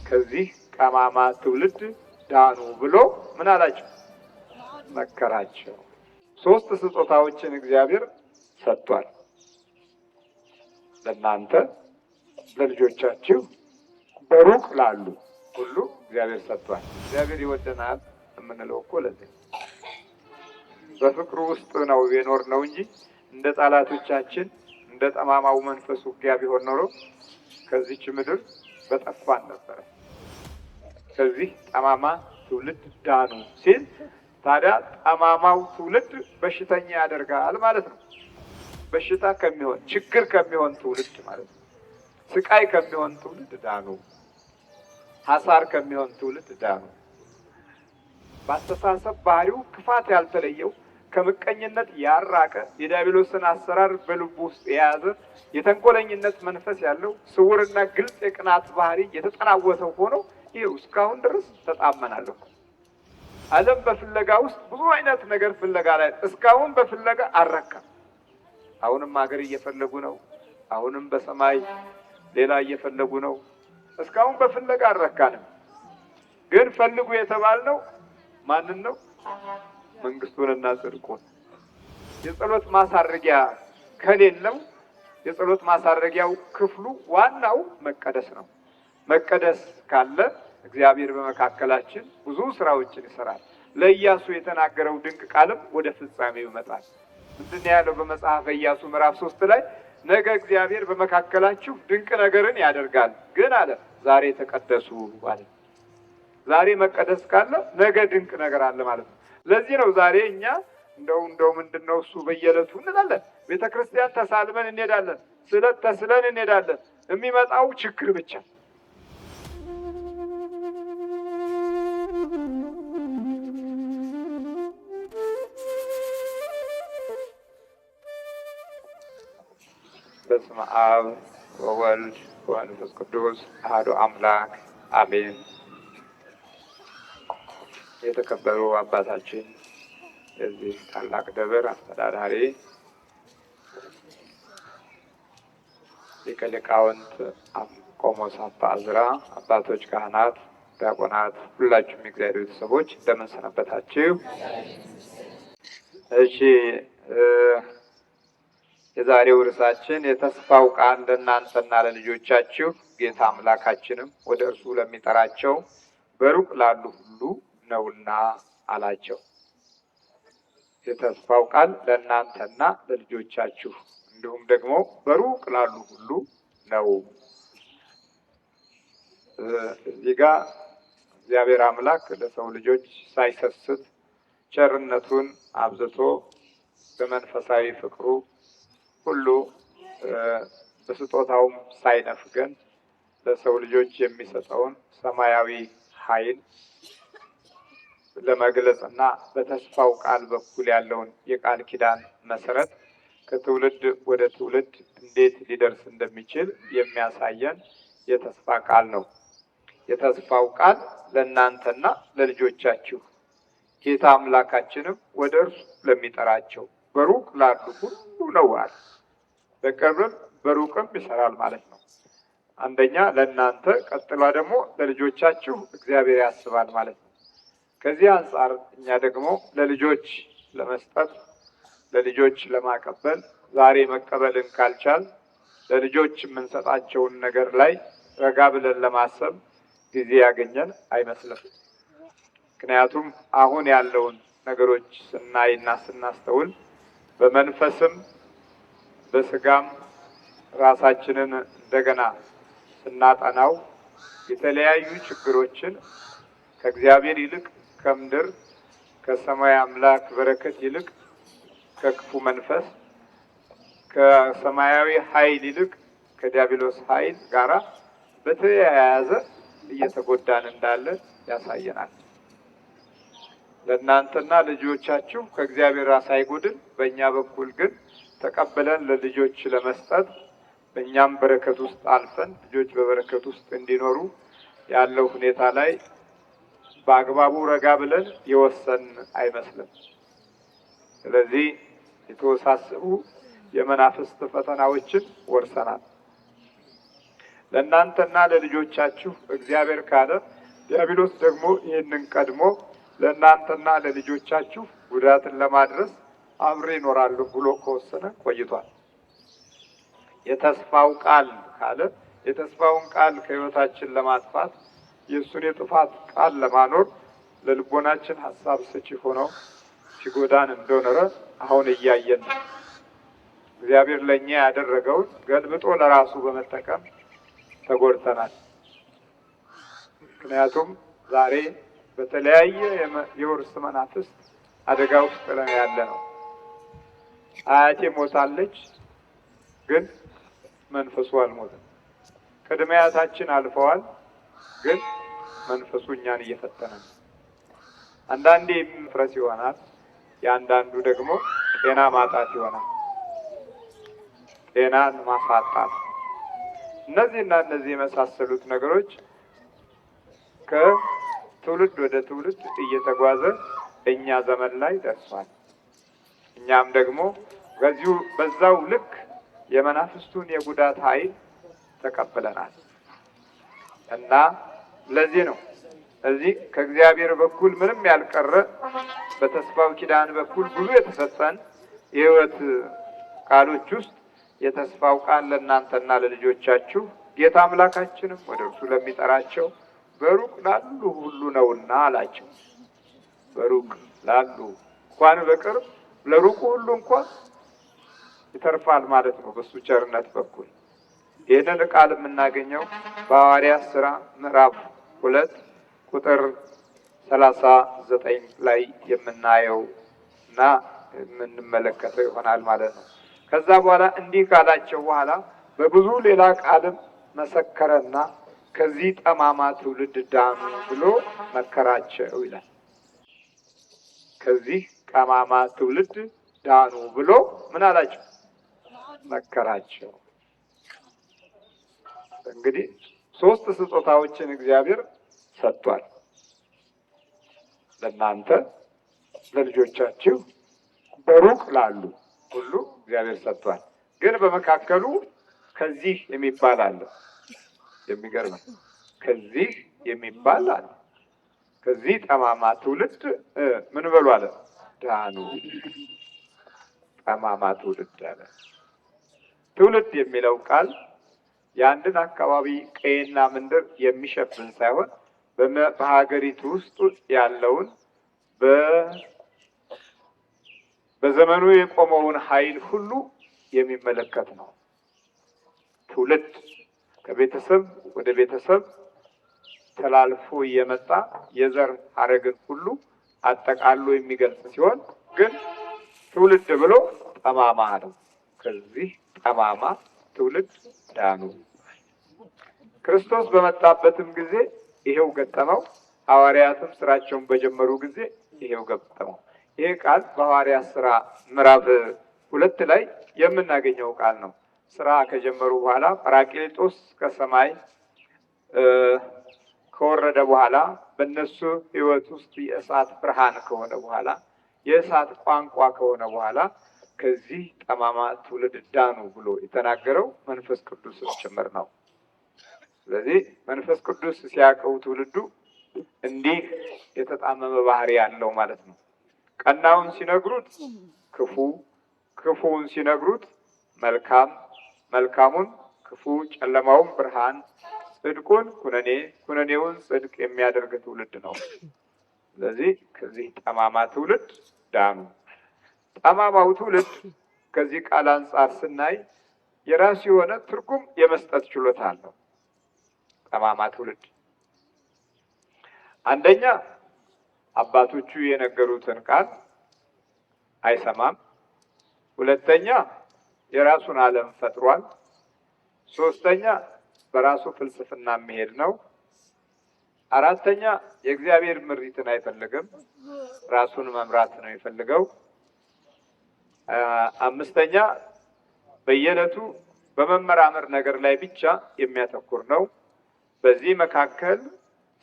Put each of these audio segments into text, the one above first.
ከዚህ ጠማማ ትውልድ ዳኑ ብሎ ምን አላቸው? መከራቸው። ሶስት ስጦታዎችን እግዚአብሔር ሰጥቷል። ለእናንተ ለልጆቻችሁ በሩቅ ላሉ ሁሉ እግዚአብሔር ሰጥቷል። እግዚአብሔር ይወደናል የምንለው እኮ ለዚህ በፍቅሩ ውስጥ ነው የኖርነው እንጂ እንደ ጠላቶቻችን እንደ ጠማማው መንፈስ ውጊያ ቢሆን ኖሮ ከዚች ምድር በጠፋን ነበረ። ከዚህ ጠማማ ትውልድ ዳኑ ሲል ታዲያ ጠማማው ትውልድ በሽተኛ ያደርጋል ማለት ነው። በሽታ ከሚሆን ችግር ከሚሆን ትውልድ ማለት ነው። ስቃይ ከሚሆን ትውልድ ዳኑ። ሐሳር ከሚሆን ትውልድ ዳኑ። በአስተሳሰብ ባህሪው ክፋት ያልተለየው ከምቀኝነት ያራቀ የዲያብሎስን አሰራር በልቡ ውስጥ የያዘ የተንኮለኝነት መንፈስ ያለው ስውርና ግልጽ የቅናት ባህሪ የተጠናወተው ሆኖ ይኸው እስካሁን ድረስ ተጣመናለሁ። ዓለም በፍለጋ ውስጥ ብዙ አይነት ነገር ፍለጋ ላይ እስካሁን በፍለጋ አልረካም። አሁንም ሀገር እየፈለጉ ነው። አሁንም በሰማይ ሌላ እየፈለጉ ነው። እስካሁን በፍለጋ አልረካንም። ግን ፈልጉ የተባልነው ማንን ነው? መንግስቱንና ጽድቁን። የጸሎት ማሳረጊያ ከሌለው የጸሎት ማሳረጊያው ክፍሉ ዋናው መቀደስ ነው። መቀደስ ካለ እግዚአብሔር በመካከላችን ብዙ ስራዎችን ይሰራል። ለኢያሱ የተናገረው ድንቅ ቃልም ወደ ፍጻሜው ይመጣል። ምንድን ያለው በመጽሐፈ ኢያሱ ምዕራፍ 3 ላይ ነገ እግዚአብሔር በመካከላችሁ ድንቅ ነገርን ያደርጋል፣ ግን አለ ዛሬ ተቀደሱ ማለት። ዛሬ መቀደስ ካለ ነገ ድንቅ ነገር አለ ማለት ነው። ለዚህ ነው ዛሬ እኛ እንደው ምንድነው እሱ በየዕለቱ እንላለን። ቤተክርስቲያን ተሳልመን እንሄዳለን፣ ስለት ተስለን እንሄዳለን። የሚመጣው ችግር ብቻ። በስመ አብ ወወልድ ወመንፈስ ቅዱስ አሐዱ አምላክ አሜን። የተከበሩ አባታችን የዚህ ታላቅ ደብር አስተዳዳሪ፣ ሊቀ ሊቃውንት ቆሞስ አባ ዕዝራ፣ አባቶች፣ ካህናት፣ ዲያቆናት፣ ሁላችሁም የእግዚአብሔር ቤተሰቦች እንደምን ሰነበታችሁ? እሺ፣ የዛሬው ርዕሳችን የተስፋው ቃል ለእናንተና ለልጆቻችሁ ጌታ አምላካችንም ወደ እርሱ ለሚጠራቸው በሩቅ ላሉ ሁሉ ነውና አላቸው። የተስፋው ቃል ለእናንተና ለልጆቻችሁ እንዲሁም ደግሞ በሩቅ ላሉ ሁሉ ነው። እዚህ ጋር እግዚአብሔር አምላክ ለሰው ልጆች ሳይሰስት ቸርነቱን አብዝቶ በመንፈሳዊ ፍቅሩ ሁሉ በስጦታውም ሳይነፍገን ለሰው ልጆች የሚሰጠውን ሰማያዊ ኃይል ለመግለጽና በተስፋው ቃል በኩል ያለውን የቃል ኪዳን መሰረት ከትውልድ ወደ ትውልድ እንዴት ሊደርስ እንደሚችል የሚያሳየን የተስፋ ቃል ነው። የተስፋው ቃል ለእናንተና ለልጆቻችሁ ጌታ አምላካችንም ወደ እርሱ ለሚጠራቸው በሩቅ ላሉ ሁሉ ነው አለ። በቅርብም በሩቅም ይሰራል ማለት ነው። አንደኛ ለእናንተ፣ ቀጥሎ ደግሞ ለልጆቻችሁ እግዚአብሔር ያስባል ማለት ነው። ከዚህ አንጻር እኛ ደግሞ ለልጆች ለመስጠት ለልጆች ለማቀበል ዛሬ መቀበልን ካልቻል ለልጆች የምንሰጣቸውን ነገር ላይ ረጋ ብለን ለማሰብ ጊዜ ያገኘን አይመስልም። ምክንያቱም አሁን ያለውን ነገሮች ስናይና ስናስተውል በመንፈስም በስጋም ራሳችንን እንደገና ስናጠናው የተለያዩ ችግሮችን ከእግዚአብሔር ይልቅ ከምድር ከሰማይ አምላክ በረከት ይልቅ ከክፉ መንፈስ ከሰማያዊ ኃይል ይልቅ ከዲያብሎስ ኃይል ጋራ በተያያዘ እየተጎዳን እንዳለ ያሳየናል። ለእናንተና ልጆቻችሁ ከእግዚአብሔር ራስ አይጎድል፣ በእኛ በኩል ግን ተቀበለን ለልጆች ለመስጠት በእኛም በረከት ውስጥ አልፈን ልጆች በበረከት ውስጥ እንዲኖሩ ያለው ሁኔታ ላይ በአግባቡ ረጋ ብለን የወሰን አይመስልም። ስለዚህ የተወሳሰቡ የመናፍስት ፈተናዎችን ወርሰናል። ለእናንተና ለልጆቻችሁ እግዚአብሔር ካለ ዲያብሎስ ደግሞ ይህንን ቀድሞ ለእናንተና ለልጆቻችሁ ጉዳትን ለማድረስ አብሬ ይኖራሉ ብሎ ከወሰነ ቆይቷል። የተስፋው ቃል ካለ የተስፋውን ቃል ከሕይወታችን ለማጥፋት የእሱን የጥፋት ቃል ለማኖር ለልቦናችን ሀሳብ ሰጪ ሆነው ሲጎዳን እንደኖረ አሁን እያየን ነው። እግዚአብሔር ለእኛ ያደረገውን ገልብጦ ለራሱ በመጠቀም ተጎድተናል። ምክንያቱም ዛሬ በተለያየ የውርስ መናፍስት አደጋ ውስጥ ያለ ነው። አያቴ ሞታለች፣ ግን መንፈሱ አልሞተም። ቅድመ አያታችን አልፈዋል፣ ግን መንፈሱ እኛን እየፈተነ ነው። አንዳንዴ መፍረስ ይሆናል፣ የአንዳንዱ ደግሞ ጤና ማጣት ይሆናል። ጤናን ማሳጣት፣ እነዚህና እነዚህ የመሳሰሉት ነገሮች ከትውልድ ወደ ትውልድ እየተጓዘ እኛ ዘመን ላይ ደርሷል። እኛም ደግሞ በዛው ልክ የመናፍስቱን የጉዳት ኃይል ተቀብለናል እና ለዚህ ነው እዚህ ከእግዚአብሔር በኩል ምንም ያልቀረ በተስፋው ኪዳን በኩል ብዙ የተሰጠን የሕይወት ቃሎች ውስጥ የተስፋው ቃል ለእናንተና ለልጆቻችሁ ጌታ አምላካችንም ወደ እርሱ ለሚጠራቸው በሩቅ ላሉ ሁሉ ነውና አላቸው። በሩቅ ላሉ እንኳን በቅርብ ለሩቁ ሁሉ እንኳን ይተርፋል ማለት ነው በሱ ቸርነት በኩል። ይህንን ቃል የምናገኘው በሐዋርያት ሥራ ምዕራፍ 2 ቁጥር 39 ላይ የምናየው እና የምንመለከተው ይሆናል ማለት ነው። ከዛ በኋላ እንዲህ ካላቸው በኋላ በብዙ ሌላ ቃልም መሰከረና ከዚህ ጠማማ ትውልድ ዳኑ ብሎ መከራቸው ይላል። ከዚህ ጠማማ ትውልድ ዳኑ ብሎ ምን አላቸው? መከራቸው። እንግዲህ 3 ስጦታዎችን እግዚአብሔር ሰጥቷል። ለእናንተ ለልጆቻችሁ በሩቅ ላሉ ሁሉ እግዚአብሔር ሰጥቷል። ግን በመካከሉ ከዚህ የሚባል አለ። የሚገርም ከዚህ የሚባል አለ። ከዚህ ጠማማ ትውልድ ምን በሉ አለ? ዳኑ። ጠማማ ትውልድ አለ። ትውልድ የሚለው ቃል የአንድን አካባቢ ቀይና ምንድር የሚሸፍን ሳይሆን በሀገሪቱ ውስጥ ያለውን በዘመኑ የቆመውን ኃይል ሁሉ የሚመለከት ነው። ትውልድ ከቤተሰብ ወደ ቤተሰብ ተላልፎ እየመጣ የዘር ሐረግን ሁሉ አጠቃሎ የሚገልጽ ሲሆን ግን ትውልድ ብሎ ጠማማ ነው። ከዚህ ጠማማ ትውልድ ዳኑ። ክርስቶስ በመጣበትም ጊዜ ይሄው ገጠመው። ሐዋርያትም ስራቸውን በጀመሩ ጊዜ ይሄው ገጠመው። ይሄ ቃል በሐዋርያት ሥራ ምዕራፍ 2 ላይ የምናገኘው ቃል ነው። ስራ ከጀመሩ በኋላ ጰራቅሊጦስ ከሰማይ ከወረደ በኋላ በእነሱ ሕይወት ውስጥ የእሳት ብርሃን ከሆነ በኋላ የእሳት ቋንቋ ከሆነ በኋላ ከዚህ ጠማማ ትውልድ ዳኑ ብሎ የተናገረው መንፈስ ቅዱስ ጭምር ነው። ስለዚህ መንፈስ ቅዱስ ሲያውቀው ትውልዱ እንዲህ የተጣመመ ባህሪ ያለው ማለት ነው። ቀናውን ሲነግሩት ክፉ፣ ክፉውን ሲነግሩት መልካም፣ መልካሙን ክፉ፣ ጨለማውን ብርሃን፣ ጽድቁን ኩነኔ፣ ኩነኔውን ጽድቅ የሚያደርግ ትውልድ ነው። ስለዚህ ከዚህ ጠማማ ትውልድ ዳኑ። ጠማማው ትውልድ ከዚህ ቃል አንጻር ስናይ የራሱ የሆነ ትርጉም የመስጠት ችሎታ አለው። ጠማማ ትውልድ አንደኛ አባቶቹ የነገሩትን ቃል አይሰማም። ሁለተኛ የራሱን ዓለም ፈጥሯል። ሶስተኛ በራሱ ፍልስፍና የሚሄድ ነው። አራተኛ የእግዚአብሔር ምሪትን አይፈልግም፣ ራሱን መምራት ነው የሚፈልገው። አምስተኛ በየዕለቱ በመመራመር ነገር ላይ ብቻ የሚያተኩር ነው። በዚህ መካከል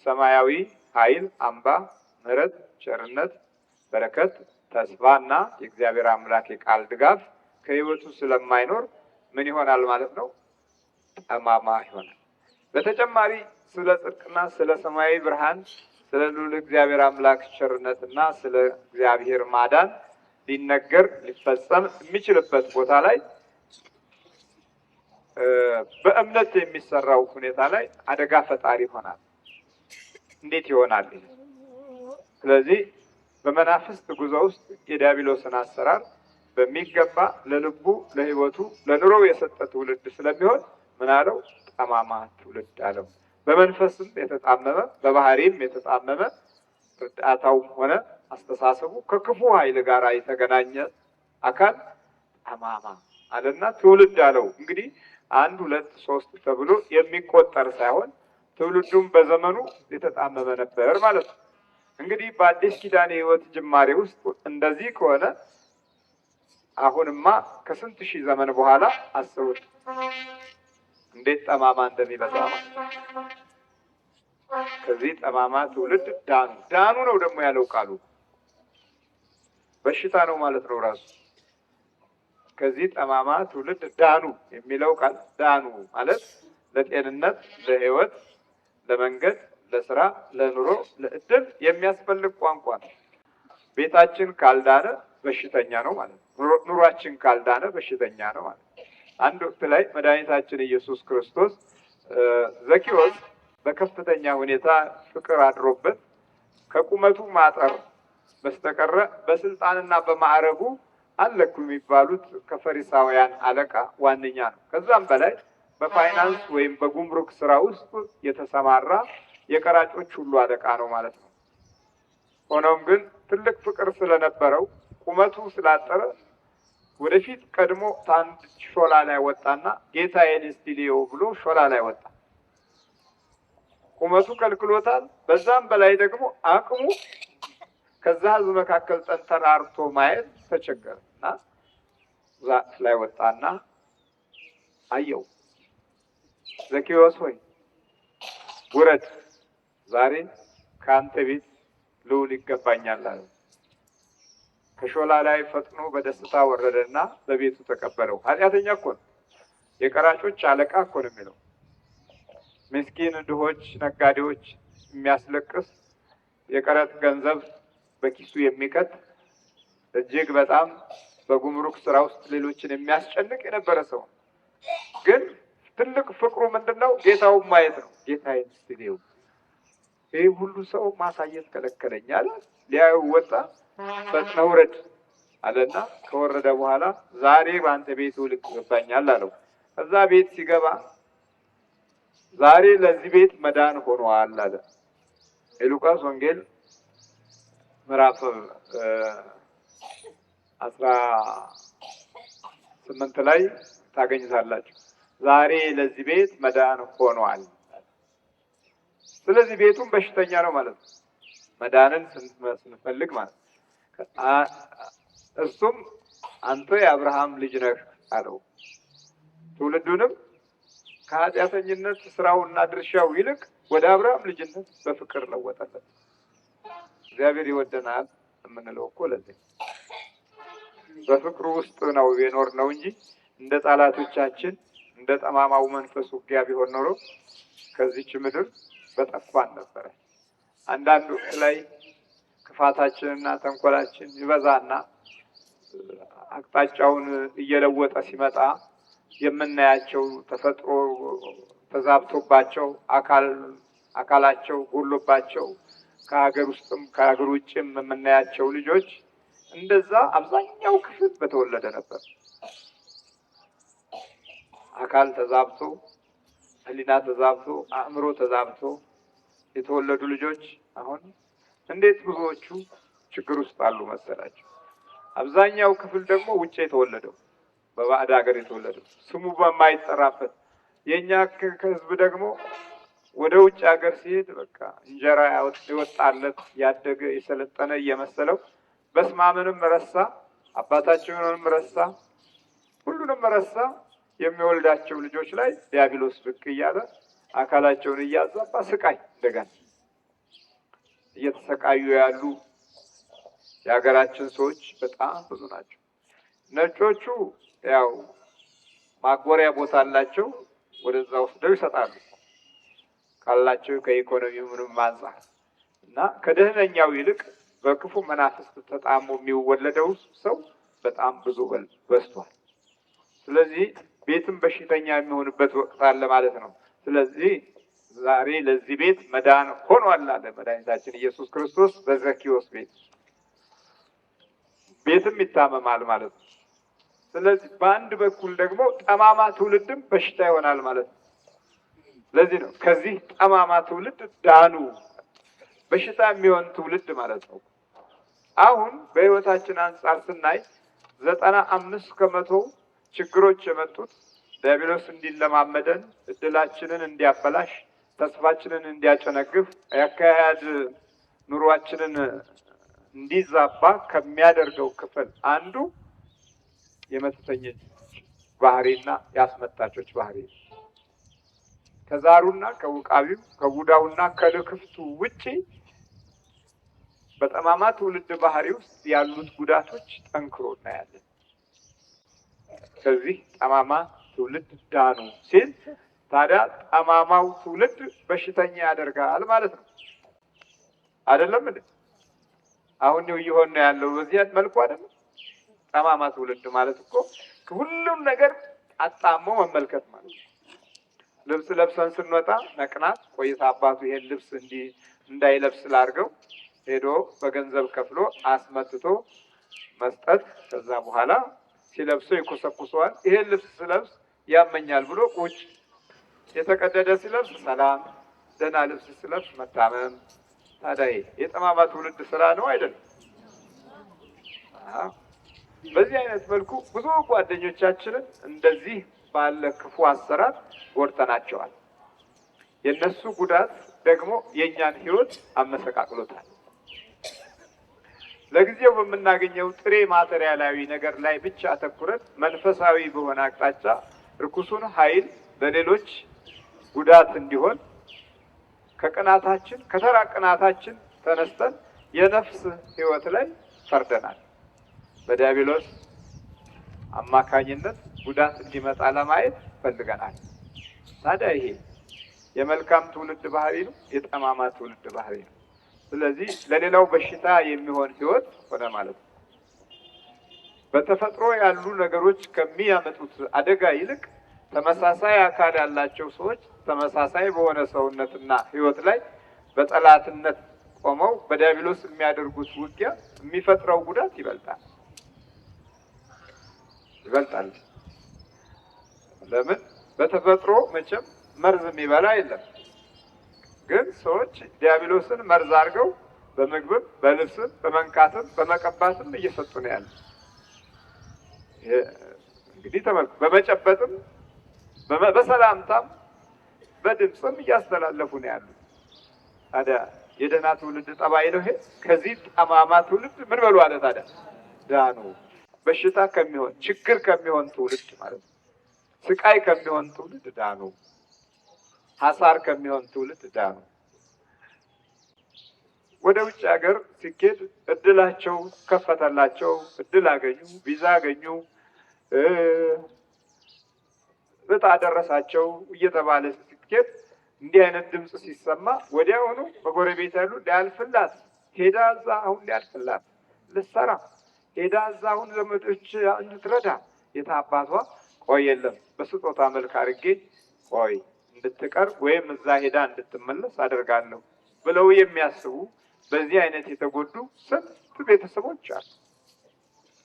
ሰማያዊ ኃይል፣ አምባ፣ ምሕረት፣ ቸርነት፣ በረከት፣ ተስፋና የእግዚአብሔር አምላክ የቃል ድጋፍ ከህይወቱ ስለማይኖር ምን ይሆናል ማለት ነው? ጠማማ ይሆናል። በተጨማሪ ስለ ጽድቅና ስለ ሰማያዊ ብርሃን፣ ስለ ልዑል እግዚአብሔር አምላክ ቸርነትና ስለ እግዚአብሔር ማዳን ሊነገር ሊፈጸም የሚችልበት ቦታ ላይ በእምነት የሚሰራው ሁኔታ ላይ አደጋ ፈጣሪ ይሆናል። እንዴት ይሆናል? ስለዚህ በመናፍስት ጉዞ ውስጥ የዲያብሎስን አሰራር በሚገባ ለልቡ፣ ለህይወቱ፣ ለኑሮው የሰጠ ትውልድ ስለሚሆን ምን አለው? ጠማማ ትውልድ አለው። በመንፈስም የተጣመመ በባህሪም የተጣመመ እርዳታውም ሆነ አስተሳሰቡ ከክፉ ኃይል ጋር የተገናኘ አካል ጠማማ አለና ትውልድ አለው። እንግዲህ 1 2 3 ተብሎ የሚቆጠር ሳይሆን ትውልዱም በዘመኑ የተጣመመ ነበር ማለት ነው። እንግዲህ በአዲስ ኪዳን የህይወት ጅማሬ ውስጥ እንደዚህ ከሆነ አሁንማ ከስንት ሺህ ዘመን በኋላ አስቡት እንዴት ጠማማ እንደሚበዛ ማለት። ከዚህ ጠማማ ትውልድ ዳኑ ነው ደግሞ ያለው ቃሉ። በሽታ ነው ማለት ነው ራሱ። ከዚህ ጠማማ ትውልድ ዳኑ የሚለው ቃል ዳኑ ማለት ለጤንነት፣ ለህይወት፣ ለመንገድ፣ ለስራ፣ ለኑሮ፣ ለእድል የሚያስፈልግ ቋንቋ ነው። ቤታችን ካልዳነ በሽተኛ ነው ማለት ነው። ኑሯችን ካልዳነ በሽተኛ ነው ማለት ነው። አንድ ወቅት ላይ መድኃኒታችን ኢየሱስ ክርስቶስ ዘኪዎስ በከፍተኛ ሁኔታ ፍቅር አድሮበት ከቁመቱ ማጠር በስተቀረ በስልጣንና በማዕረጉ አለኩ የሚባሉት ከፈሪሳውያን አለቃ ዋነኛ ነው። ከዛም በላይ በፋይናንስ ወይም በጉምሩክ ስራ ውስጥ የተሰማራ የቀራጮች ሁሉ አለቃ ነው ማለት ነው። ሆኖም ግን ትልቅ ፍቅር ስለነበረው ቁመቱ ስላጠረ ወደፊት ቀድሞ ታንድ ሾላ ላይ ወጣና ጌታዬን እስቲ ልየው ብሎ ሾላ ላይ ወጣ። ቁመቱ ከልክሎታል። በዛም በላይ ደግሞ አቅሙ ከዛ ህዝብ መካከል ተንተራርቶ ማየት ተቸገረና ዛፍ ላይ ወጣና አየው። ዘኪዎስ ሆይ ውረድ፣ ዛሬ ከአንተ ቤት ልውል ይገባኛል አለ። ከሾላ ላይ ፈጥኖ በደስታ ወረደና በቤቱ ተቀበለው። ኃጢአተኛ እኮ ነው፣ የቀራጮች አለቃ እኮ ነው የሚለው። ምስኪን ድሆች፣ ነጋዴዎች የሚያስለቅስ የቀረጥ ገንዘብ በኪሱ የሚከት እጅግ በጣም በጉምሩክ ስራ ውስጥ ሌሎችን የሚያስጨንቅ የነበረ ሰው ግን ትልቅ ፍቅሩ ምንድነው? ጌታውን ማየት ነው። ጌታዬን እስቲ ልየው። ይህ ሁሉ ሰው ማሳየት ከለከለኝ አለ። ሊያዩ ወጣ። ፈጥነህ ውረድ አለና ከወረደ በኋላ ዛሬ በአንተ ቤት ልውል ይገባኛል አለው። እዛ ቤት ሲገባ ዛሬ ለዚህ ቤት መዳን ሆኗል አለ። የሉቃስ ወንጌል ምዕራፍ 18 ላይ ታገኙታላችሁ። ዛሬ ለዚህ ቤት መዳን ሆኗል። ስለዚህ ቤቱም በሽተኛ ነው ማለት ነው። መዳንን ስንፈልግ ማለት እሱም አንተ የአብርሃም ልጅ ነህ አለው። ትውልዱንም ከኃጢአተኝነት ስራውና ድርሻው ይልቅ ወደ አብርሃም ልጅነት በፍቅር ለወጠለት። እግዚአብሔር ይወደናል የምንለው እኮ ለዚህ በፍቅሩ ውስጥ ነው የኖርነው እንጂ እንደ ጠላቶቻችን እንደ ጠማማው መንፈስ ውጊያ ቢሆን ኖሮ ከዚች ምድር በጠፋን ነበረ። አንዳንድ ወቅት ላይ ክፋታችንና ተንኮላችን ይበዛና አቅጣጫውን እየለወጠ ሲመጣ የምናያቸው ተፈጥሮ ተዛብቶባቸው አካላቸው ጎሎባቸው ከሀገር ውስጥም ከሀገር ውጭም የምናያቸው ልጆች እንደዛ አብዛኛው ክፍል በተወለደ ነበር። አካል ተዛብቶ፣ ሕሊና ተዛብቶ፣ አእምሮ ተዛብቶ የተወለዱ ልጆች አሁን እንዴት ብዙዎቹ ችግር ውስጥ አሉ መሰላቸው። አብዛኛው ክፍል ደግሞ ውጭ የተወለደው በባዕድ ሀገር የተወለደው ስሙ በማይጠራበት የኛ ህዝብ ደግሞ ወደ ውጭ ሀገር ሲሄድ በቃ እንጀራ ይወጣለት ያደገ የሰለጠነ እየመሰለው በስማምንም ረሳ፣ አባታቸውንም ረሳ፣ ሁሉንም ረሳ። የሚወልዳቸው ልጆች ላይ ዲያብሎስ ብቅ እያለ አካላቸውን እያዛባ ስቃይ እንደገና እየተሰቃዩ ያሉ የሀገራችን ሰዎች በጣም ብዙ ናቸው። ነጮቹ ያው ማጎሪያ ቦታ አላቸው፣ ወደዛ ወስደው ይሰጣሉ ካላቸው ከኢኮኖሚው ምንም አንፃር እና ከደህነኛው ይልቅ በክፉ መናፍስት ተጣሞ የሚወለደው ሰው በጣም ብዙ በዝቷል። ስለዚህ ቤትም በሽተኛ የሚሆንበት ወቅት አለ ማለት ነው። ስለዚህ ዛሬ ለዚህ ቤት መዳን ሆኗል አለ መድኃኒታችን ኢየሱስ ክርስቶስ በዘኪዎስ ቤትም ይታመማል ማለት ነው። ስለዚህ በአንድ በኩል ደግሞ ጠማማ ትውልድም በሽታ ይሆናል ማለት ነው። ለዚህ ነው ከዚህ ጠማማ ትውልድ ዳኑ፣ በሽታ የሚሆን ትውልድ ማለት ነው። አሁን በሕይወታችን አንጻር ስናይ 95% ችግሮች የመጡት ዲያብሎስ እንዲለማመደን፣ እድላችንን እንዲያበላሽ፣ ተስፋችንን እንዲያጨነግፍ፣ ያካሄድ ኑሯችንን እንዲዛባ ከሚያደርገው ክፍል አንዱ የመተተኞች ባህሪና የአስመጣቾች ባህሪ ከዛሩና ከውቃቢው ከቡዳውና ከልክፍቱ ውጪ በጠማማ ትውልድ ባህሪ ውስጥ ያሉት ጉዳቶች ጠንክሮ እናያለን። ከዚህ ጠማማ ትውልድ ዳኑ ሲል ታዲያ ጠማማው ትውልድ በሽተኛ ያደርጋል ማለት ነው አይደለም እንዴ? አሁን ነው እየሆነ ያለው በዚህ መልኩ አይደለም? ጠማማ ትውልድ ማለት እኮ ሁሉም ነገር አጣሞ መመልከት ማለት ነው። ልብስ ለብሰን ስንወጣ መቅናት፣ ቆይታ አባቱ ይሄን ልብስ እንዳይለብስ ላድርገው ሄዶ በገንዘብ ከፍሎ አስመትቶ መስጠት፣ ከዛ በኋላ ሲለብሰው ይኮሰኩሰዋል። ይሄን ልብስ ስለብስ ያመኛል ብሎ ቁጭ፣ የተቀደደ ሲለብስ ሰላም፣ ደህና ልብስ ስለብስ መታመም። ታዲያ የጠማማ ትውልድ ስራ ነው አይደለም? በዚህ አይነት መልኩ ብዙ ጓደኞቻችንን እንደዚህ ባለ ክፉ አሰራር ጎድተናቸዋል። የነሱ ጉዳት ደግሞ የእኛን ሕይወት አመሰቃቅሎታል። ለጊዜው በምናገኘው ጥሬ ማቴሪያላዊ ነገር ላይ ብቻ አተኩረን መንፈሳዊ በሆነ አቅጣጫ ርኩሱን ኃይል በሌሎች ጉዳት እንዲሆን ከቅናታችን ከተራ ቅናታችን ተነስተን የነፍስ ሕይወት ላይ ፈርደናል። በዲያብሎስ አማካኝነት ጉዳት እንዲመጣ ለማየት ፈልገናል። ታዲያ ይሄ የመልካም ትውልድ ባህሪ ነው፣ የጠማማ ትውልድ ባህሪ ነው። ስለዚህ ለሌላው በሽታ የሚሆን ሕይወት ሆነ ማለት ነው። በተፈጥሮ ያሉ ነገሮች ከሚያመጡት አደጋ ይልቅ ተመሳሳይ አካል ያላቸው ሰዎች ተመሳሳይ በሆነ ሰውነትና ሕይወት ላይ በጠላትነት ቆመው በዲያብሎስ የሚያደርጉት ውጊያ የሚፈጥረው ጉዳት ይበልጣል። ለምን? በተፈጥሮ መቼም መርዝ የሚበላ የለም። ግን ሰዎች ዲያብሎስን መርዝ አድርገው በምግብም በልብስም በመንካትም በመቀባትም እየሰጡ ነው ያለ። እንግዲህ ተመልኩ፣ በመጨበጥም በሰላምታም በድምፅም እያስተላለፉ ነው ያሉ። ታዲያ የደህና ትውልድ ጠባይ ነው ይሄ። ከዚህ ጠማማ ትውልድ ምን በሉ አለ ታዲያ ዳኑ። በሽታ ከሚሆን ችግር ከሚሆን ትውልድ ማለት ነው። ስቃይ ከሚሆን ትውልድ ዳኑ። ሐሳር ከሚሆን ትውልድ ዳኑ። ወደ ውጭ ሀገር ሲኬድ እድላቸው ከፈተላቸው፣ እድል አገኙ፣ ቪዛ አገኙ፣ እጣ ደረሳቸው እየተባለ ሲኬድ እንዲህ አይነት ድምፅ ሲሰማ ወዲያውኑ በጎረቤት ያሉ ሊያልፍላት ሄዳ እዛ አሁን ሊያልፍላት ልትሰራ ሄዳ እዛ አሁን ዘመዶች እንድትረዳ የታባቷ ቆይ የለም በስጦታ መልክ አድርጌ ቆይ እንድትቀር ወይም እዛ ሄዳ እንድትመለስ አደርጋለሁ ብለው የሚያስቡ በዚህ አይነት የተጎዱ ስንት ቤተሰቦች አሉ።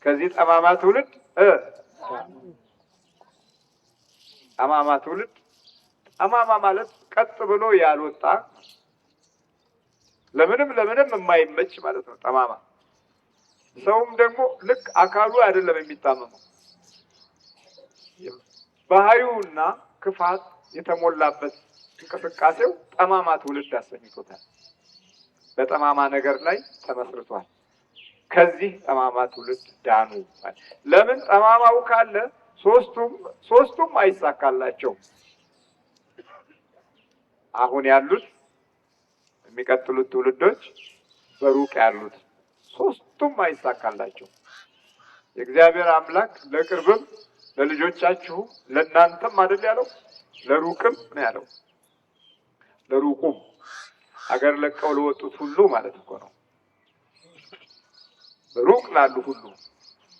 ከዚህ ጠማማ ትውልድ ጠማማ ትውልድ ጠማማ ማለት ቀጥ ብሎ ያልወጣ ለምንም የማይመች ማለት ነው ጠማማ። ሰውም ደግሞ ልክ አካሉ አይደለም የሚታመመው፣ ባህሪውና ክፋት የተሞላበት እንቅስቃሴው ጠማማ ትውልድ አሰኝቶታል። በጠማማ ነገር ላይ ተመስርቷል። ከዚህ ጠማማ ትውልድ ዳኑ። ለምን? ጠማማው ካለ ሶስቱም አይሳካላቸውም። አሁን ያሉት የሚቀጥሉት ትውልዶች በሩቅ ያሉት ሶስቱም አይሳካላቸው። የእግዚአብሔር አምላክ ለቅርብም ለልጆቻችሁ ለእናንተም አይደል ያለው፣ ለሩቅም ነው ያለው። ለሩቁም አገር ለቀው ለወጡት ሁሉ ማለት እኮ ነው። በሩቅ ላሉ ሁሉ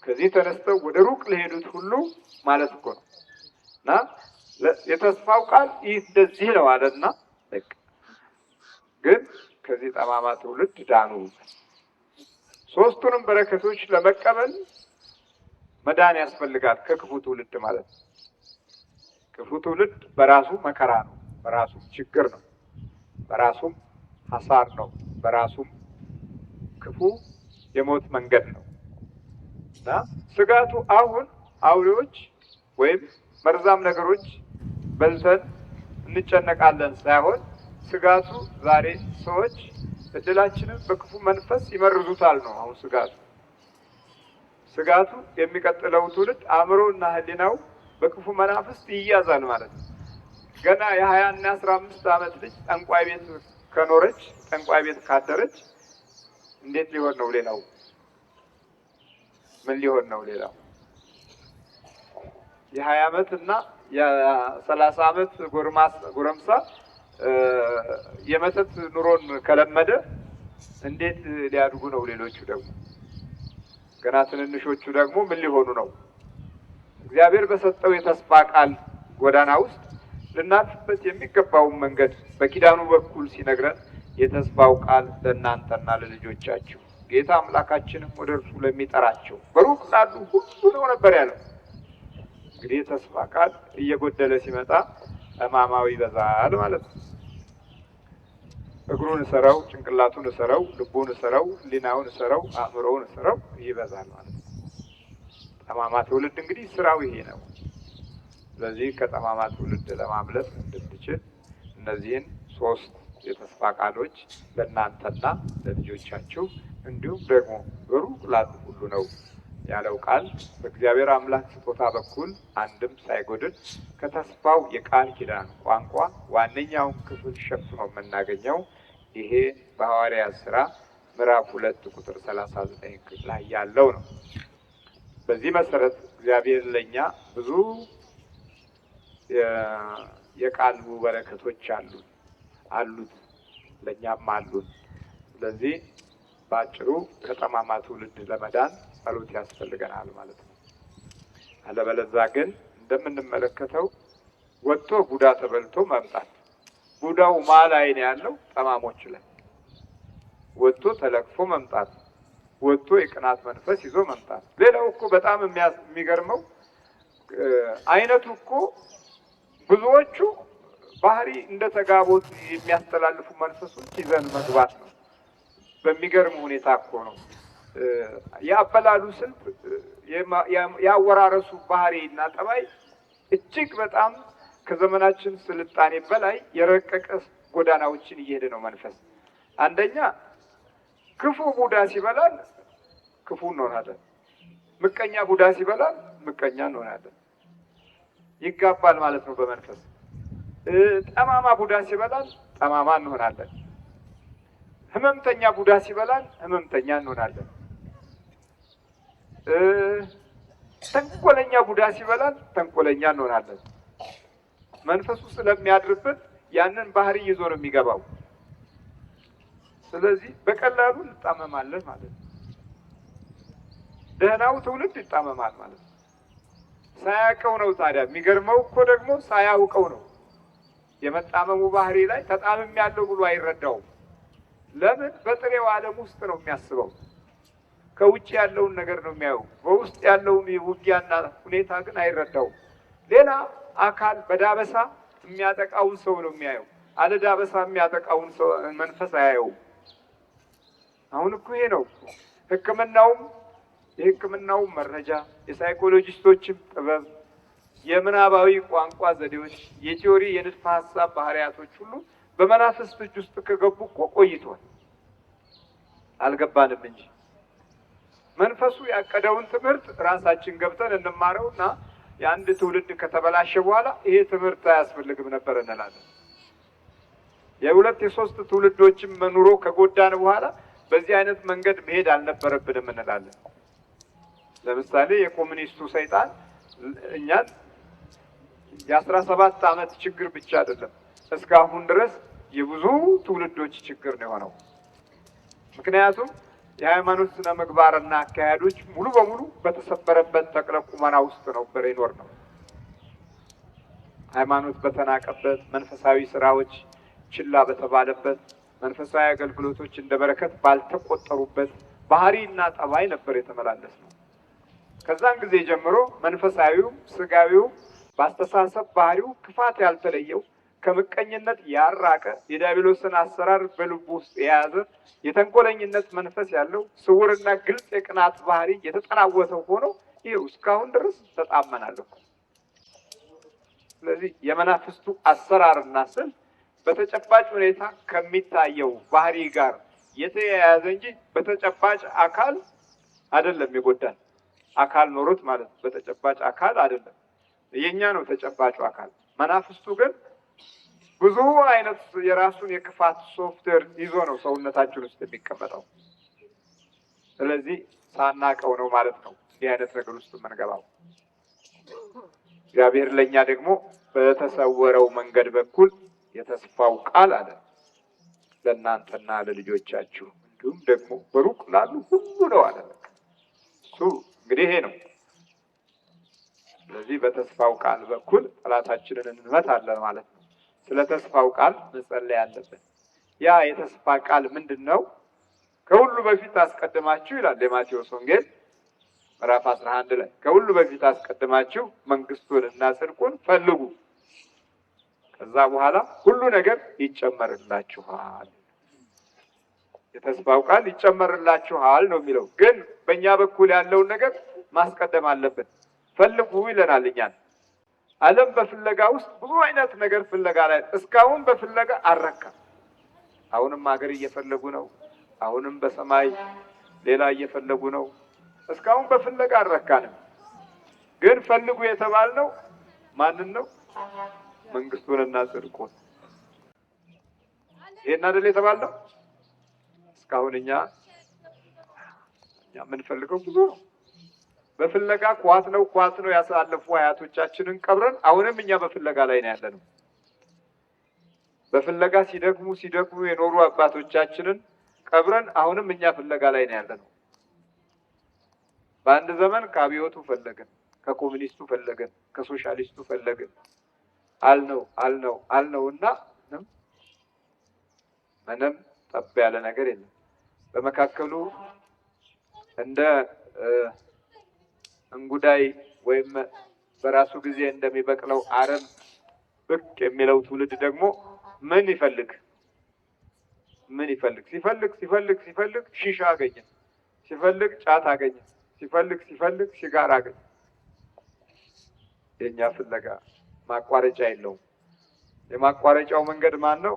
ከዚህ ተነስተው ወደ ሩቅ ለሄዱት ሁሉ ማለት እኮ ነው። እና የተስፋው ቃል ይህ እንደዚህ ነው አለና ግን ከዚህ ጠማማ ትውልድ ዳኑ። ሶስቱንም በረከቶች ለመቀበል መዳን ያስፈልጋል ከክፉ ትውልድ ማለት ነው። ክፉ ትውልድ በራሱ መከራ ነው፣ በራሱ ችግር ነው፣ በራሱም ሐሳር ነው፣ በራሱም ክፉ የሞት መንገድ ነው። እና ስጋቱ አሁን አውሬዎች ወይም መርዛም ነገሮች በልተን እንጨነቃለን ሳይሆን ስጋቱ ዛሬ ሰዎች እድላችንን በክፉ መንፈስ ይመርዙታል ነው። አሁን ስጋቱ የሚቀጥለው ትውልድ አእምሮና ሕሊናው በክፉ መናፍስት ይያዛል ማለት ነው። ገና የ20 እና 15 ዓመት ልጅ ጠንቋይ ቤት ከኖረች፣ ጠንቋይ ቤት ካደረች እንዴት ሊሆን ነው ሌላው? ምን ሊሆን ነው ሌላው? የ20 ዓመት እና የ30 ዓመት ጎረምሳ የመተት ኑሮን ከለመደ እንዴት ሊያድጉ ነው? ሌሎቹ ደግሞ ገና ትንንሾቹ ደግሞ ምን ሊሆኑ ነው? እግዚአብሔር በሰጠው የተስፋ ቃል ጎዳና ውስጥ ልናልፍበት የሚገባውን መንገድ በኪዳኑ በኩል ሲነግረን የተስፋው ቃል ለእናንተና ለልጆቻችሁ ጌታ አምላካችንም ወደ እርሱ ለሚጠራቸው በሩቅ ላሉ ሁሉ ነው ነበር ያለው። እንግዲህ የተስፋ ቃል እየጎደለ ሲመጣ ጠማማው ይበዛል ማለት ነው። እግሩን እሰረው፣ ጭንቅላቱን እሰረው፣ ልቡን እሰረው፣ ሕሊናውን እሰረው፣ አእምሮውን እሰረው ይበዛል ማለት ነው። ጠማማ ትውልድ እንግዲህ ስራው ይሄ ነው። ስለዚህ ከጠማማ ትውልድ ለማምለጥ እንድትችል እነዚህን 3 የተስፋ ቃሎች ለእናንተና ለልጆቻችሁ እንዲሁም ደግሞ በሩቅ ላሉ ሁሉ ነው ያለው ቃል በእግዚአብሔር አምላክ ስጦታ በኩል አንድም ሳይጎድል ከተስፋው የቃል ኪዳን ቋንቋ ዋነኛውን ክፍል ሸፍኖ የምናገኘው ይሄ በሐዋርያት ሥራ ምዕራፍ 2 ቁጥር 39 ላይ ያለው ነው። በዚህ መሰረት እግዚአብሔር ለኛ ብዙ የቃል በረከቶች አሉት ለኛም አሉን። ስለዚህ ባጭሩ ከጠማማ ትውልድ ለመዳን ጸሎት ያስፈልገናል ማለት ነው። አለበለዚያ ግን እንደምንመለከተው ወጥቶ ቡዳ ተበልቶ መምጣት። ቡዳው ላይ ነው ያለው? ጠማሞች ላይ ወጥቶ ተለቅፎ መምጣት፣ ወጥቶ የቅናት መንፈስ ይዞ መምጣት። ሌላው እኮ በጣም የሚገርመው አይነቱ እኮ ብዙዎቹ ባህሪ እንደተጋቦት የሚያስተላልፉ መንፈሶች ይዘን መግባት ነው። በሚገርም ሁኔታ እኮ ነው ያበላሉ ስልት ያወራረሱ ባህሪ እና ጠባይ እጅግ በጣም ከዘመናችን ስልጣኔ በላይ የረቀቀ ጎዳናዎችን እየሄደ ነው መንፈስ። አንደኛ ክፉ ቡዳ ሲበላል ክፉ እንሆናለን። ምቀኛ ቡዳ ሲበላል ምቀኛ እንሆናለን። ይጋባል ማለት ነው በመንፈስ። ጠማማ ቡዳ ሲበላል ጠማማ እንሆናለን። ህመምተኛ ቡዳ ሲበላል ህመምተኛ እንሆናለን። ተንኮለኛ ቡዳ ሲበላል ተንኮለኛ እንሆናለን። መንፈሱ ስለሚያድርብን ያንን ባህሪ ይዞ ነው የሚገባው። ስለዚህ በቀላሉ እንጣመማለን ማለት ነው። ደህናው ትውልድ ይጣመማል ማለት ነው። ሳያውቀው ነው። ታዲያ የሚገርመው እኮ ደግሞ ሳያውቀው ነው። የመጣመሙ ባህሪ ላይ ተጣምም ያለው ብሎ አይረዳውም። ለምን? በጥሬው ዓለም ውስጥ ነው የሚያስበው። ከውጭ ያለውን ነገር ነው የሚያየው። በውስጥ ያለውን ውጊያና ሁኔታ ግን አይረዳውም። ሌላ አካል በዳበሳ የሚያጠቃውን ሰው ነው የሚያየው። አለ ዳበሳ የሚያጠቃውን ሰው መንፈስ አያየውም። አሁን እኮ ይሄ ነው ሕክምናውም የሕክምናውም መረጃ የሳይኮሎጂስቶችም ጥበብ የምናባዊ ቋንቋ ዘዴዎች የቲዮሪ የንድፈ ሐሳብ ባህሪያቶች ሁሉ በመናፍስት እጅ ውስጥ ከገቡ እኮ ቆይቷል። አልገባንም እንጂ መንፈሱ ያቀደውን ትምህርት ራሳችን ገብተን እንማረውና የአንድ ትውልድ ከተበላሸ በኋላ ይሄ ትምህርት አያስፈልግም ነበር እንላለን። የሁለት የሶስት ትውልዶችን ኑሮ ከጎዳን በኋላ በዚህ አይነት መንገድ መሄድ አልነበረብንም እንላለን። ለምሳሌ የኮሙኒስቱ ሰይጣን እኛን የ17 ዓመት ችግር ብቻ አይደለም እስካሁን ድረስ የብዙ ትውልዶች ችግር ነው የሆነው። ምክንያቱም የሃይማኖት ስነ ምግባርና አካሄዶች ሙሉ በሙሉ በተሰበረበት ተክለ ቁመና ውስጥ ነበር የኖርነው። ሃይማኖት በተናቀበት፣ መንፈሳዊ ስራዎች ችላ በተባለበት፣ መንፈሳዊ አገልግሎቶች እንደ በረከት ባልተቆጠሩበት ባህሪና ጠባይ ነበር የተመላለስነው። ከዛን ጊዜ ጀምሮ መንፈሳዊው ስጋዊው በአስተሳሰብ ባህሪው ክፋት ያልተለየው ከምቀኝነት ያራቀ የዲያብሎስን አሰራር በልቡ ውስጥ የያዘ የተንኮለኝነት መንፈስ ያለው ስውርና ግልጽ የቅናት ባህሪ የተጠናወተው ሆኖ ይኸው እስካሁን ድረስ ተጣመናል። ስለዚህ የመናፍስቱ አሰራርና ስል በተጨባጭ ሁኔታ ከሚታየው ባህሪ ጋር የተያያዘ እንጂ በተጨባጭ አካል አይደለም የጎዳን። አካል ኖሮት ማለት በተጨባጭ አካል አይደለም። የኛ ነው ተጨባጩ አካል። መናፍስቱ ግን ብዙ አይነት የራሱን የክፋት ሶፍትዌር ይዞ ነው ሰውነታችን ውስጥ የሚቀመጠው። ስለዚህ ሳናቀው ነው ማለት ነው ይህ አይነት ነገር ውስጥ የምንገባው። እግዚአብሔር ለኛ ደግሞ በተሰወረው መንገድ በኩል የተስፋው ቃል አለ ለእናንተና ለልጆቻችሁ እንዲሁም ደግሞ በሩቅ ላሉ ሁሉ ነው አለ። እሱ እንግዲህ ይሄ ነው። ስለዚህ በተስፋው ቃል በኩል ጠላታችንን እንመታለን ማለት ነው። ስለ ተስፋው ቃል መጸለይ አለብን። ያ የተስፋ ቃል ምንድን ነው? ከሁሉ በፊት አስቀድማችሁ ይላል የማቴዎስ ወንጌል ምዕራፍ 11 ላይ ከሁሉ በፊት አስቀድማችሁ መንግስቱንና ጽድቁን ፈልጉ፣ ከዛ በኋላ ሁሉ ነገር ይጨመርላችኋል። የተስፋው ቃል ይጨመርላችኋል ነው የሚለው። ግን በእኛ በኩል ያለውን ነገር ማስቀደም አለብን። ፈልጉ ይለናል እኛን። ዓለም በፍለጋ ውስጥ ብዙ አይነት ነገር ፍለጋ ላይ እስካሁን በፍለጋ አልረካም። አሁንም ሀገር እየፈለጉ ነው። አሁንም በሰማይ ሌላ እየፈለጉ ነው። እስካሁን በፍለጋ አልረካንም። ግን ፈልጉ የተባልነው ማንን ነው? መንግስቱንና ጽድቁን። ይሄን አይደል የተባልነው? እስካሁን እኛ የምንፈልገው ብዙ ነው። በፍለጋ ኳት ነው ያሳለፉ አያቶቻችንን ቀብረን አሁንም እኛ በፍለጋ ላይ ነው ያለነው። በፍለጋ ሲደክሙ የኖሩ አባቶቻችንን ቀብረን አሁንም እኛ ፍለጋ ላይ ነው ያለነው። በአንድ ዘመን ከአብዮቱ ፈለግን፣ ከኮሙኒስቱ ፈለግን፣ ከሶሻሊስቱ ፈለግን አልነውና ምንም ጠብ ያለ ነገር የለም። በመካከሉ እንደ እንጉዳይ ወይም በራሱ ጊዜ እንደሚበቅለው አረም ብቅ የሚለው ትውልድ ደግሞ ምን ይፈልግ? ሲፈልግ ሺሻ አገኘ፣ ሲፈልግ ጫት አገኘ፣ ሲፈልግ ሲጋራ አገኘ። የኛ ፍለጋ ማቋረጫ የለውም። የማቋረጫው መንገድ ማን ነው?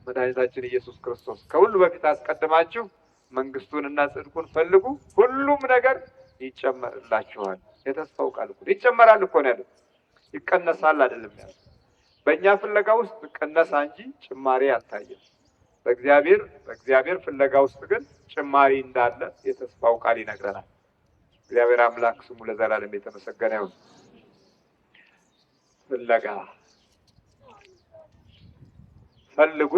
መድኃኒታችን ኢየሱስ ክርስቶስ። ከሁሉ በፊት አስቀድማችሁ መንግስቱንና ጽድቁን ፈልጉ፣ ሁሉም ነገር ይጨመርላችኋል። የተስፋው ቃል እኮ ይጨመራል እኮ ነው ያለው። ይቀነሳል አይደለም ያለው። በእኛ ፍለጋ ውስጥ ቅነሳ እንጂ ጭማሪ አልታየም። በእግዚአብሔር ፍለጋ ውስጥ ግን ጭማሪ እንዳለ የተስፋው ቃል ይነግረናል። እግዚአብሔር አምላክ ስሙ ለዘላለም የተመሰገነ ይሁን። ፍለጋ ፈልጉ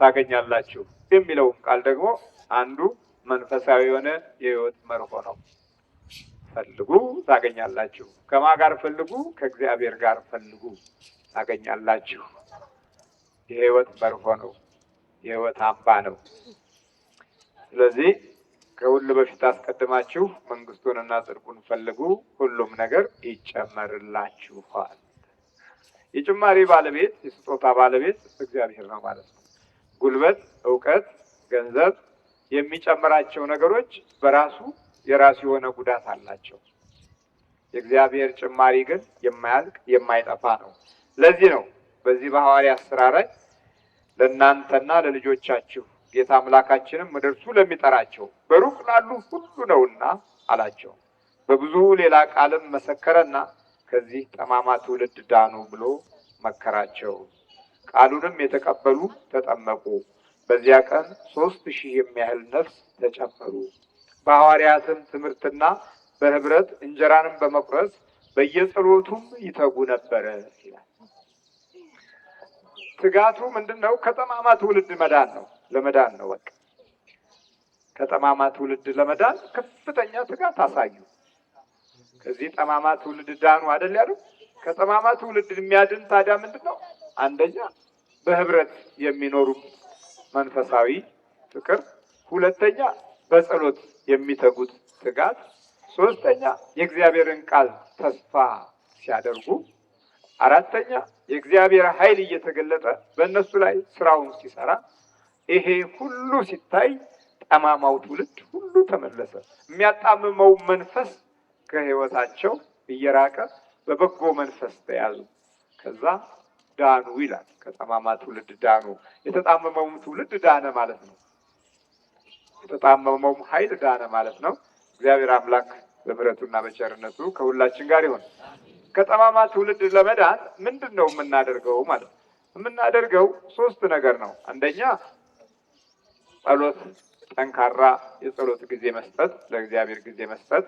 ታገኛላችሁ የሚለውን ቃል ደግሞ አንዱ መንፈሳዊ የሆነ የህይወት መርሆ ነው። ፈልጉ ታገኛላችሁ። ከማን ጋር ፈልጉ? ከእግዚአብሔር ጋር ፈልጉ ታገኛላችሁ። የህይወት መርሆ ነው። የህይወት አምባ ነው። ስለዚህ ከሁሉ በፊት አስቀድማችሁ መንግስቱንና ጽድቁን ፈልጉ፣ ሁሉም ነገር ይጨመርላችኋል። የጭማሪ ባለቤት የስጦታ ባለቤት እግዚአብሔር ነው ማለት ነው። ጉልበት፣ እውቀት፣ ገንዘብ የሚጨምራቸው ነገሮች በራሱ የራሱ የሆነ ጉዳት አላቸው። የእግዚአብሔር ጭማሪ ግን የማያልቅ የማይጠፋ ነው። ለዚህ ነው በዚህ በሐዋርያት ሥራ ላይ ለእናንተና ለልጆቻችሁ ጌታ አምላካችንም ወደ እርሱ ለሚጠራቸው በሩቅ ላሉ ሁሉ ነውና አላቸው። በብዙ ሌላ ቃልም መሰከረና ከዚህ ጠማማ ትውልድ ዳኑ ብሎ መከራቸው። ቃሉንም የተቀበሉ ተጠመቁ። በዚያ ቀን 3000 የሚያህል ነፍስ ተጨመሩ። በሐዋርያትም ትምህርትና በህብረት እንጀራንም በመቁረስ በየጸሎቱም ይተጉ ነበረ ይላል። ትጋቱ ምንድነው? ከጠማማ ትውልድ መዳን ነው። ለመዳን ነው። በቃ ከጠማማ ትውልድ ለመዳን ከፍተኛ ትጋት አሳዩ። ከዚህ ጠማማ ትውልድ ዳኑ አይደል ያለው? ከጠማማ ትውልድ የሚያድን ታዲያ ምንድነው? አንደኛ በህብረት የሚኖሩት መንፈሳዊ ፍቅር፣ ሁለተኛ በጸሎት የሚተጉት ትጋት፣ ሶስተኛ የእግዚአብሔርን ቃል ተስፋ ሲያደርጉ፣ አራተኛ የእግዚአብሔር ኃይል እየተገለጠ በእነሱ ላይ ስራውን ሲሰራ፣ ይሄ ሁሉ ሲታይ ጠማማው ትውልድ ሁሉ ተመለሰ። የሚያጣምመው መንፈስ ከህይወታቸው እየራቀ በበጎ መንፈስ ተያዙ። ከዛ ዳኑ ይላል። ከጠማማ ትውልድ ዳኑ። የተጣመመውም ትውልድ ዳነ ማለት ነው። የተጣመመውም ኃይል ዳነ ማለት ነው። እግዚአብሔር አምላክ በምሕረቱና በቸርነቱ ከሁላችን ጋር ይሁን። ከጠማማ ትውልድ ለመዳን ምንድን ነው የምናደርገው ማለት ነው? የምናደርገው 3 ነገር ነው። አንደኛ ጸሎት፣ ጠንካራ የጸሎት ጊዜ መስጠት፣ ለእግዚአብሔር ጊዜ መስጠት።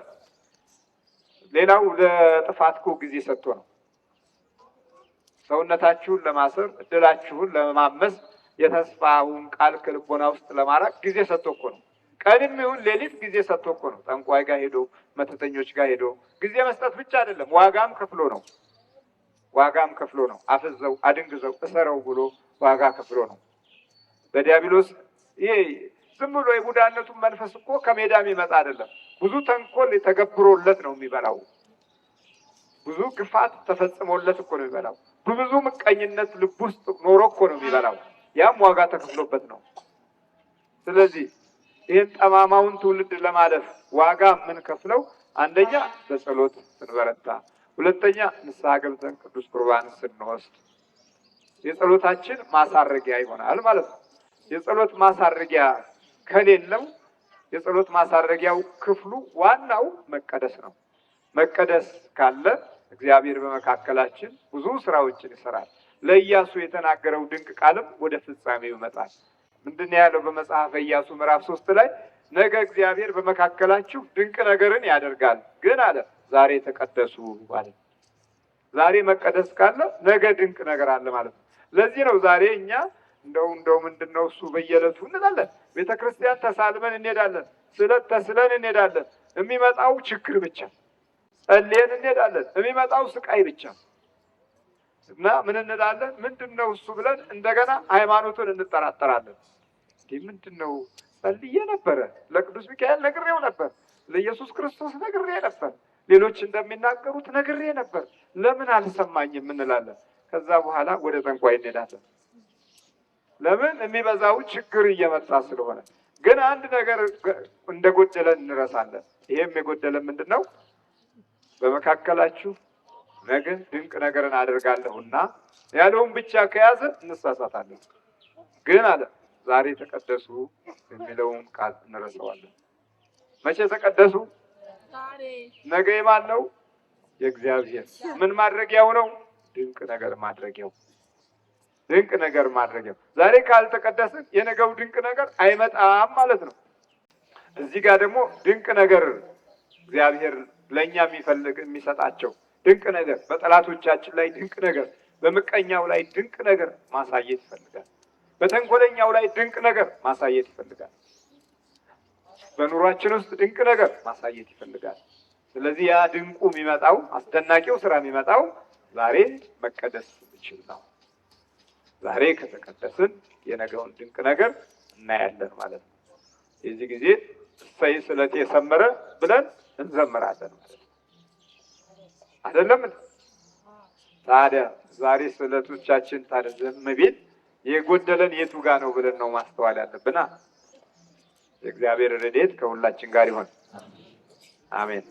ሌላው ለጥፋትኩ ጊዜ ሰጥቶ ነው። ሰውነታችሁን ለማሰር፣ እድላችሁን ለማመስ፣ የተስፋውን ቃል ከልቦና ውስጥ ለማራቅ ጊዜ ሰጥቶ እኮ ነው። ቀንም ይሁን ሌሊት ጊዜ ሰጥቶ እኮ ነው። ጠንቋይ ጋር ሄዶ መተተኞች ጋር ሄዶ ጊዜ መስጠት ብቻ አይደለም፣ ዋጋም ከፍሎ ነው። ዋጋም ከፍሎ ነው። አፍዘው አድንግዘው እሰረው ብሎ ዋጋ ከፍሎ ነው። በዲያብሎስ ይሄ ዝም ብሎ የቡዳነቱን መንፈስ እኮ ከሜዳ የሚመጣ አይደለም። ብዙ ተንኮል ተገብሮለት ነው የሚበላው። ብዙ ግፋት ተፈጽሞለት እኮ ነው የሚበላው። ብዙ ምቀኝነት ልብ ውስጥ ኖሮ እኮ ነው የሚበላው። ያም ዋጋ ተከፍሎበት ነው። ስለዚህ ይህን ጠማማውን ትውልድ ለማለፍ ዋጋ የምንከፍለው አንደኛ በጸሎት ስንበረታ፣ ሁለተኛ ንስሐ ገብተን ቅዱስ ቁርባን ስንወስድ የጸሎታችን ማሳረጊያ ይሆናል ማለት ነው። የጸሎት ማሳረጊያ ከሌለው የጸሎት ማሳረጊያው ክፍሉ ዋናው መቀደስ ነው። መቀደስ ካለ እግዚአብሔር በመካከላችን ብዙ ስራዎችን ይሰራል። ለኢያሱ የተናገረው ድንቅ ቃልም ወደ ፍጻሜው ይመጣል። ምንድነው ያለው? በመጽሐፈ ኢያሱ ምዕራፍ 3 ላይ ነገ እግዚአብሔር በመካከላችሁ ድንቅ ነገርን ያደርጋል፣ ግን አለ ዛሬ ተቀደሱ አለ። ዛሬ መቀደስ ካለ ነገ ድንቅ ነገር አለ ማለት ነው። ለዚህ ነው ዛሬ እኛ እንደው ምንድነው እሱ በየዕለቱ እንላለን። ቤተክርስቲያን ተሳልመን እንሄዳለን፣ ስለት ተስለን እንሄዳለን። የሚመጣው ችግር ብቻ ጸልየን እንሄዳለን። የሚመጣው ስቃይ ብቻ እና ምን እንላለን? ምንድነው እሱ ብለን እንደገና ሃይማኖቱን እንጠራጠራለን። ምንድነው? ጸልዬ ነበረ፣ ለቅዱስ ሚካኤል ነግሬው ነበር፣ ለኢየሱስ ክርስቶስ ነግሬ ነበር፣ ሌሎች እንደሚናገሩት ነግሬ ነበር፣ ለምን አልሰማኝም እንላለን። ከዛ በኋላ ወደ ጠንቋይ እንሄዳለን። ለምን? የሚበዛው ችግር እየመጣ ስለሆነ። ግን አንድ ነገር እንደጎደለን እንረሳለን። ይሄም የጎደለን ምንድነው? በመካከላችሁ ነገ ድንቅ ነገርን አደርጋለሁና ያለውን ብቻ ከያዘ እንሳሳታለን። ግን አለ ዛሬ ተቀደሱ የሚለውን ቃል እንረሳዋለን። መቼ ተቀደሱ? ነገ የማን ነው? የእግዚአብሔር። ምን ማድረጊያው ነው? ድንቅ ነገር ማድረጊያው። ድንቅ ነገር ማድረጊያው። ዛሬ ካልተቀደስን የነገው ድንቅ ነገር አይመጣም ማለት ነው። እዚህ ጋር ደግሞ ድንቅ ነገር እግዚአብሔር ለእኛ የሚሰጣቸው ድንቅ ነገር፣ በጠላቶቻችን ላይ ድንቅ ነገር፣ በምቀኛው ላይ ድንቅ ነገር ማሳየት ይፈልጋል። በተንኮለኛው ላይ ድንቅ ነገር ማሳየት ይፈልጋል። በኑሯችን ውስጥ ድንቅ ነገር ማሳየት ይፈልጋል። ስለዚህ ያ ድንቁ የሚመጣው አስደናቂው ስራ የሚመጣው ዛሬ መቀደስ እንችል ነው። ዛሬ ከተቀደስን የነገውን ድንቅ ነገር እናያለን ማለት ነው። የዚህ ጊዜ እሰይ ስለቴ ሰመረ ብለን እንዘምራለን ማለት ነው። አይደለም? ታዲያ ዛሬ ስለቶቻችን ታዲያ ዝም ቢል የጎደለን የቱ ጋር ነው ብለን ነው ማስተዋል ያለብና የእግዚአብሔር ረድኤት ከሁላችን ጋር ይሆን። አሜን።